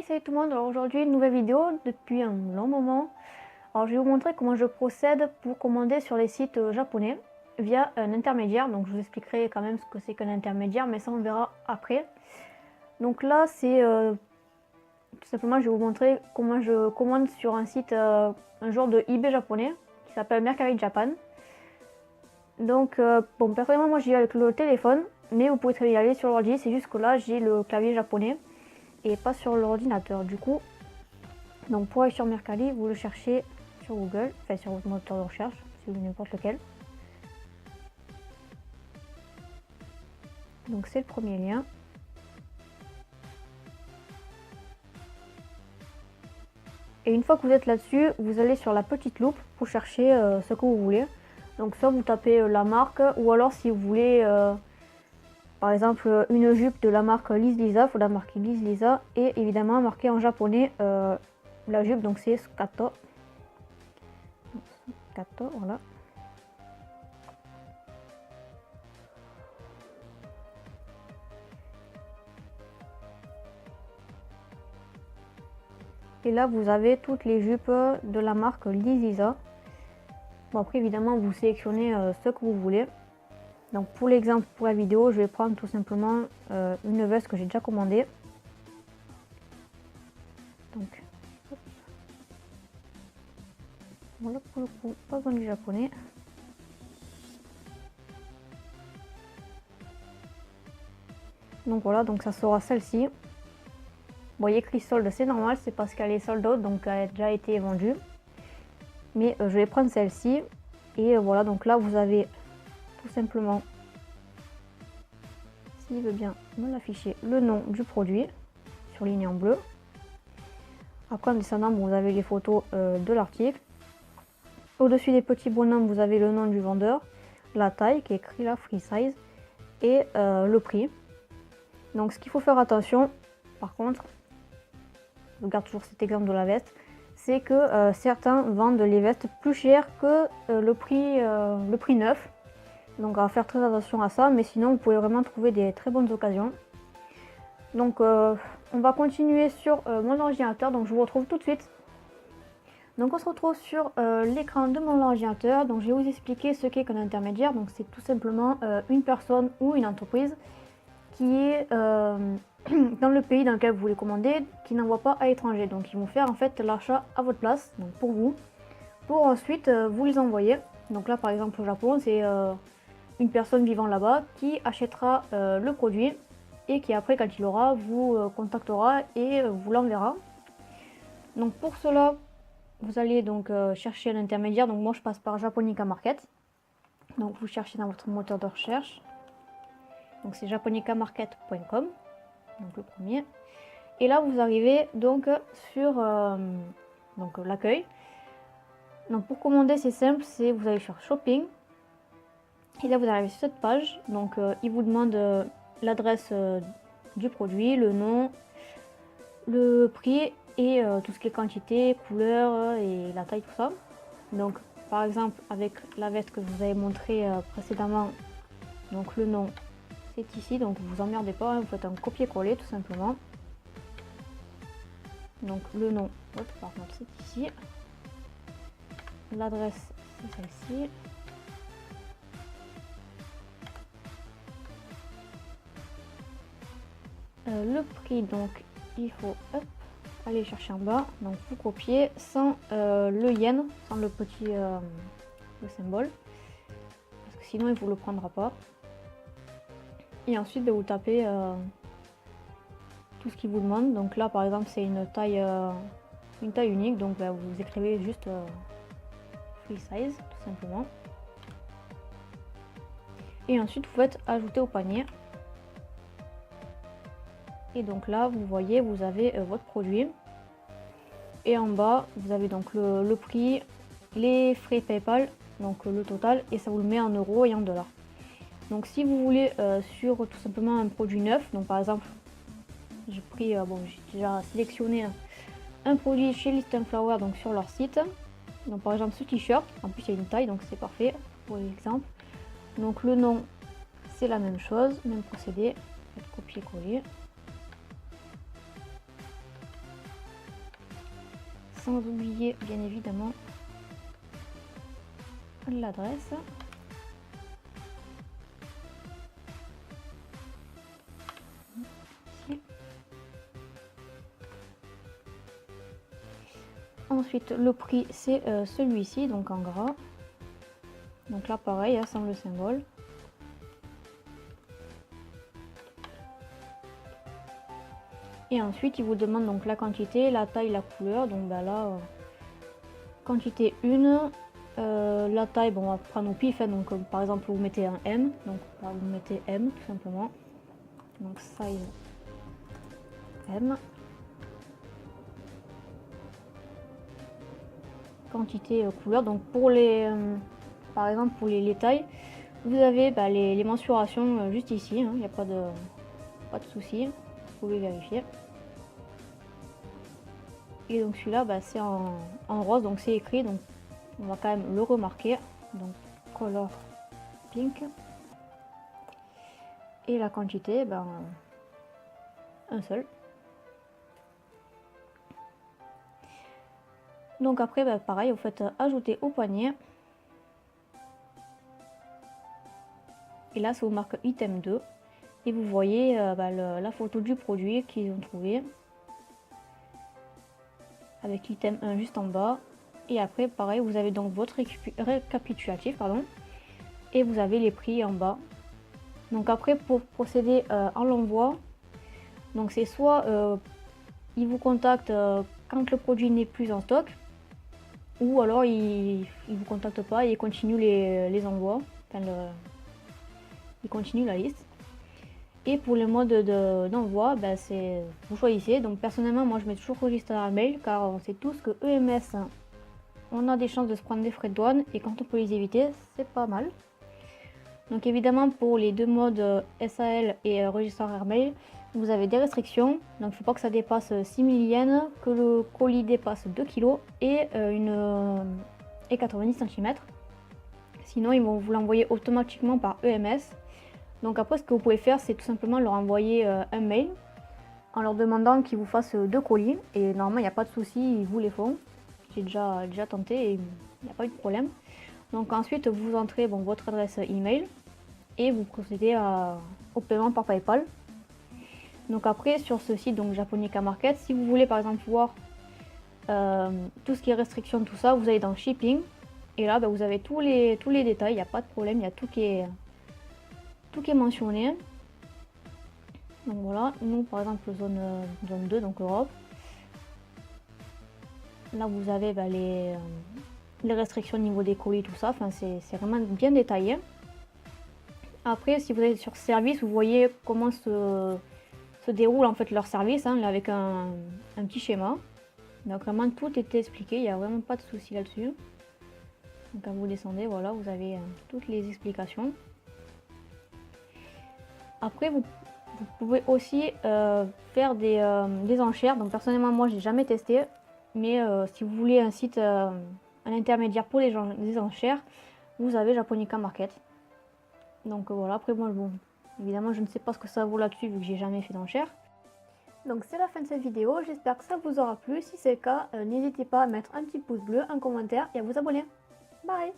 Salut tout le monde, alors aujourd'hui une nouvelle vidéo depuis un long moment. Alors je vais vous montrer comment je procède pour commander sur les sites japonais via un intermédiaire. Donc je vous expliquerai quand même ce que c'est qu'un intermédiaire, mais ça on verra après. Donc là c'est tout simplement je vais vous montrer comment je commande sur un site, un genre de eBay japonais qui s'appelle Mercari Japan. Donc bon, personnellement moi j'y vais avec le téléphone, mais vous pouvez très bien y aller sur l'ordi, c'est juste que là j'ai le clavier japonais et pas sur l'ordinateur. Du coup, donc pour aller sur Mercari, vous le cherchez sur Google, enfin sur votre moteur de recherche, si vous n'importe lequel. Donc c'est le premier lien. Et une fois que vous êtes là-dessus, vous allez sur la petite loupe pour chercher ce que vous voulez. Donc soit vous tapez la marque, ou alors si vous voulez par exemple une jupe de la marque Liz Lisa, il faut la marquer Liz Lisa et évidemment marquer en japonais la jupe, donc c'est Scato. Scato, voilà. Et là vous avez toutes les jupes de la marque Liz Lisa. Bon, après évidemment vous sélectionnez ce que vous voulez. Donc pour l'exemple, pour la vidéo, je vais prendre tout simplement une veste que j'ai déjà commandée. Donc hop. Voilà, pour le coup, pas besoin du japonais. Donc voilà, donc ça sera celle-ci. Bon, il y a écrit solde, c'est normal, c'est parce qu'elle est sold out, donc elle a déjà été vendue. Mais je vais prendre celle-ci. Et voilà, donc là vous avez tout simplement, s'il veut bien me l'afficher, le nom du produit, surligné en bleu. Après en descendant, vous avez les photos de l'article. Au-dessus des petits bonhommes, vous avez le nom du vendeur, la taille qui est écrit là, free size, et le prix. Donc ce qu'il faut faire attention, par contre, je garde toujours cet exemple de la veste, c'est que certains vendent les vestes plus chères que le prix neuf. Donc à faire très attention à ça, mais sinon vous pouvez vraiment trouver des très bonnes occasions. Donc on va continuer sur mon ordinateur, donc je vous retrouve tout de suite. Donc on se retrouve sur l'écran de mon ordinateur. Donc je vais vous expliquer ce qu'est qu'un intermédiaire. Donc c'est tout simplement une personne ou une entreprise qui est dans le pays dans lequel vous voulez commander, qui n'envoie pas à l'étranger. Donc ils vont faire en fait l'achat à votre place, donc pour vous, pour ensuite vous les envoyer. Donc là par exemple au Japon, c'est une personne vivant là-bas qui achètera le produit et qui après quand il l'aura vous contactera et vous l'enverra. Donc pour cela vous allez donc chercher un intermédiaire. Donc moi je passe par Japonica Market. Donc vous cherchez dans votre moteur de recherche. Donc c'est japonicamarket.com, donc le premier. Et là vous arrivez donc sur donc l'accueil. Donc pour commander c'est simple, c'est vous allez sur shopping. Et là vous arrivez sur cette page. Donc il vous demande l'adresse du produit, le nom, le prix et tout ce qui est quantité, couleur et la taille, tout ça. Donc par exemple avec la veste que je vous avais montré précédemment, donc le nom c'est ici, donc vous emmerdez pas, hein, vous faites un copier-coller tout simplement. Donc le nom, par contre c'est ici, l'adresse c'est celle-ci. Le prix, donc il faut aller chercher en bas, donc vous copiez sans le yen, sans le petit le symbole, parce que sinon il vous le prendra pas. Et ensuite vous tapez tout ce qu'il vous demande. Donc là par exemple c'est une taille unique, donc vous écrivez juste free size tout simplement. Et ensuite vous faites ajouter au panier. Et donc là vous voyez, vous avez votre produit. Et en bas vous avez donc le prix, les frais PayPal, donc le total, et ça vous le met en euros et en dollars. Donc si vous voulez sur tout simplement un produit neuf, donc par exemple j'ai pris, j'ai déjà sélectionné un produit chez Liston Flower, donc sur leur site. Donc par exemple ce t-shirt, en plus il y a une taille, donc c'est parfait pour l'exemple. Donc le nom c'est la même chose, même procédé, copier-coller. sans oublier bien évidemment l'adresse. Ensuite, le prix, c'est celui-ci, donc en gras. Donc là, pareil, hein, sans le symbole. Et ensuite, il vous demande donc la quantité, la taille, la couleur. Donc bah, là, quantité 1. La taille, bon, on va prendre au pif. Hein, donc par exemple, vous mettez un M. Donc vous mettez M, tout simplement. Donc size M. Quantité couleur, donc pour les par exemple pour les tailles, vous avez bah, les mensurations juste ici, il n'y a pas de souci, vous pouvez vérifier. Et donc celui-là bah, c'est en rose, donc c'est écrit, donc on va quand même le remarquer, donc color pink. Et la quantité, ben, un seul. Donc après, bah, pareil, vous faites ajouter au panier. Et là, ça vous marque item 2. Et vous voyez bah, la photo du produit qu'ils ont trouvé. Avec l'item 1 juste en bas. Et après, pareil, vous avez donc votre récapitulatif, pardon. Et vous avez les prix en bas. Donc après, pour procéder en l'envoi, donc c'est soit ils vous contactent quand le produit n'est plus en stock, ou alors ils vous contactent pas et ils continuent les envois, enfin ils continuent la liste. Et pour le mode d'envoi, ben vous choisissez. Donc personnellement, moi je mets toujours registre à mail, car on sait tous que EMS, on a des chances de se prendre des frais de douane, et quand on peut les éviter, c'est pas mal. Donc évidemment, pour les deux modes SAL et registre mail, vous avez des restrictions. Donc il ne faut pas que ça dépasse 6000 yens, que le colis dépasse 2 kg et 90 cm. Sinon, ils vont vous l'envoyer automatiquement par EMS. Donc après, ce que vous pouvez faire, c'est tout simplement leur envoyer un mail en leur demandant qu'ils vous fassent 2 colis. Et normalement, il n'y a pas de souci, ils vous les font. J'ai déjà tenté et il n'y a pas eu de problème. Donc ensuite, vous entrez votre adresse email et vous procédez au paiement par PayPal. Donc après, sur ce site, donc Japonica Market, si vous voulez par exemple voir tout ce qui est restriction, tout ça, vous allez dans Shipping. Et là, vous avez tous les détails, il n'y a pas de problème, il y a tout qui est mentionné. Donc voilà, nous par exemple zone 2, donc Europe. Là vous avez les restrictions au niveau des colis, tout ça, enfin c'est vraiment bien détaillé. Après, si vous êtes sur service, vous voyez comment se déroule en fait leur service, hein, avec un petit schéma. Donc vraiment tout est expliqué, il n'y a vraiment pas de souci là-dessus. Donc quand vous descendez, voilà, vous avez toutes les explications. Après, vous pouvez aussi faire des enchères. Donc personnellement, moi, j'ai jamais testé. Mais si vous voulez un site, un intermédiaire pour les enchères, vous avez Japonica Market. Donc voilà, après moi, bon, évidemment, je ne sais pas ce que ça vaut là-dessus vu que j'ai jamais fait d'enchères. Donc c'est la fin de cette vidéo, j'espère que ça vous aura plu. Si c'est le cas, n'hésitez pas à mettre un petit pouce bleu, un commentaire et à vous abonner. Bye!